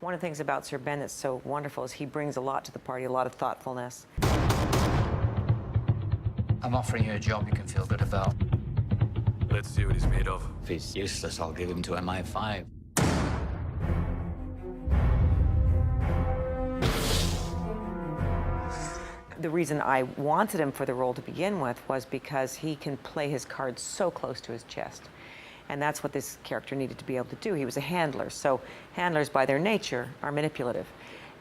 One of the things about Sir Ben that's so wonderful is he brings a lot to the party, a lot of thoughtfulness. I'm offering you a job you can feel good about. Let's see what he's made of. If he's useless, I'll give him to MI5. The reason I wanted him for the role to begin with was because he can play his cards so close to his chest. And that's what this character needed to be able to do. He was a handler, so handlers by their nature are manipulative.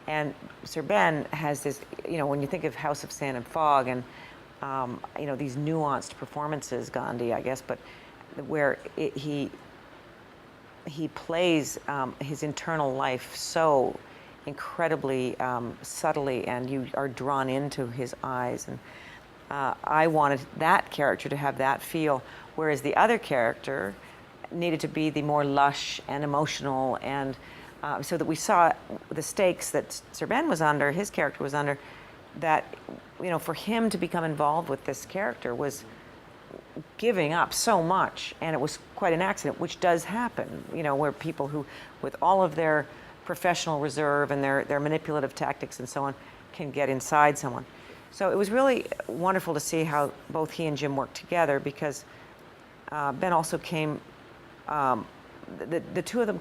And Sir Ben has this, when you think of House of Sand and Fog and, these nuanced performances, Gandhi, I guess, but where he plays his internal life so incredibly subtly, and you are drawn into his eyes. And I wanted that character to have that feel, whereas the other character needed to be the more lush and emotional, and so that we saw the stakes that Sir Ben was under, his character was under, that, for him to become involved with this character was giving up so much, and it was quite an accident, which does happen, where people who, with all of their professional reserve and their manipulative tactics and so on, can get inside someone. So it was really wonderful to see how both he and Jim worked together, because Ben also came, the two of them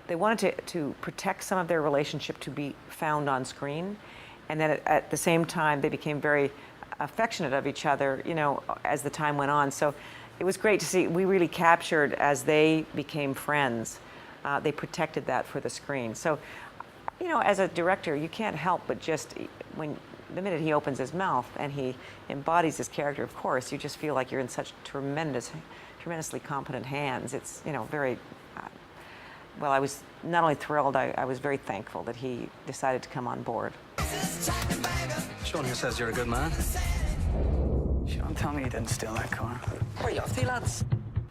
they wanted to protect some of their relationship to be found on screen, and then at the same time they became very affectionate of each other, as the time went on. So it was great to see. We really captured as they became friends. They protected that for the screen. So, as a director, you can't help but just, the minute he opens his mouth and he embodies his character, of course, you just feel like you're in such tremendously competent hands. It's, very, well, I was not only thrilled, I was very thankful that he decided to come on board. Sean here says you're a good man. Sean, tell me you didn't steal that car. Where are you off to, lads?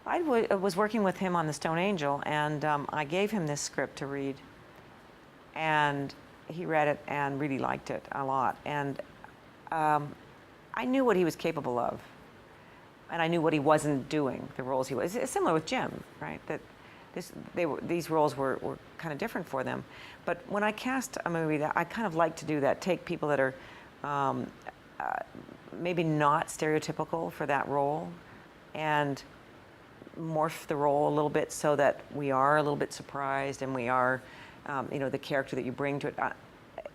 I was working with him on The Stone Angel, and I gave him this script to read, and he read it and really liked it a lot. And I knew what he was capable of, and I knew what he wasn't doing, the roles he was. It's similar with Jim, right? That these roles were kind of different for them. But when I cast a movie, that I kind of like to do that, take people that are maybe not stereotypical for that role, and morph the role a little bit so that we are a little bit surprised, and we are, the character that you bring to it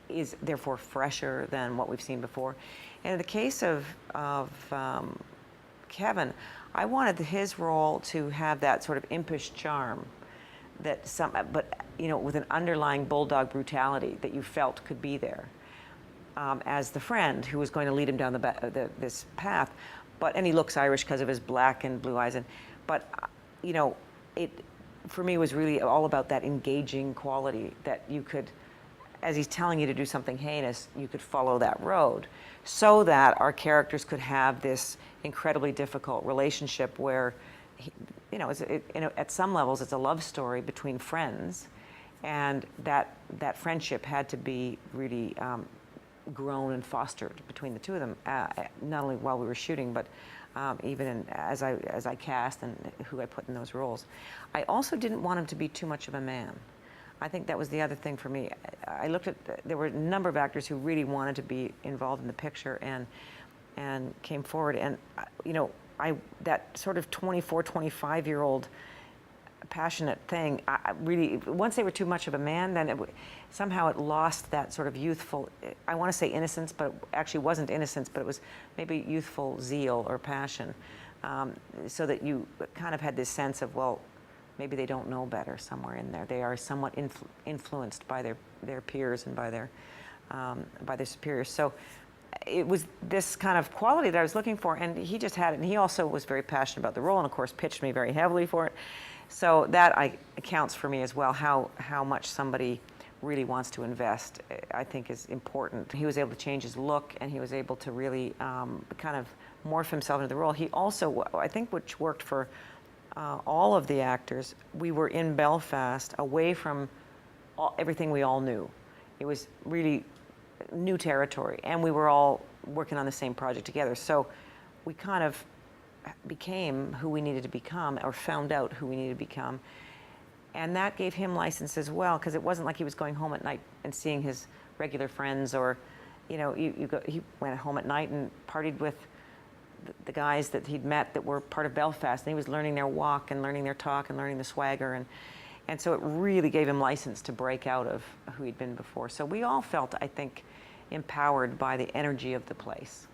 is therefore fresher than what we've seen before. And in the case of Kevin, I wanted his role to have that sort of impish charm, but with an underlying bulldog brutality that you felt could be there, as the friend who was going to lead him down this path. And he looks Irish because of his black and blue eyes. But it for me was really all about that engaging quality that you could, as he's telling you to do something heinous, you could follow that road, so that our characters could have this incredibly difficult relationship where, at some levels it's a love story between friends, and that friendship had to be really grown and fostered between the two of them, not only while we were shooting, but even as I cast and who I put in those roles. I also didn't want him to be too much of a man. I think that was the other thing for me. I looked at, there were a number of actors who really wanted to be involved in the picture and came forward, and that sort of 24, 25-year-old passionate thing, I really, once they were too much of a man, then somehow it lost that sort of youthful, I want to say innocence, but actually wasn't innocence, but it was maybe youthful zeal or passion, so that you kind of had this sense of, well, maybe they don't know better somewhere in there. They are somewhat influenced by their peers and by their superiors. So it was this kind of quality that I was looking for, and he just had it. And he also was very passionate about the role, and of course pitched me very heavily for it. So that accounts for me as well, how much somebody really wants to invest, I think is important. He was able to change his look, and he was able to really kind of morph himself into the role. He also, I think, which worked for all of the actors, we were in Belfast, away from everything we all knew. It was really new territory, and we were all working on the same project together. So we kind of became who we needed to become, or found out who we needed to become. And that gave him license as well, because it wasn't like he was going home at night and seeing his regular friends, or, you know, he went home at night and partied with the guys that he'd met that were part of Belfast, and he was learning their walk and learning their talk and learning the swagger, and so it really gave him license to break out of who he'd been before. So we all felt, I think, empowered by the energy of the place.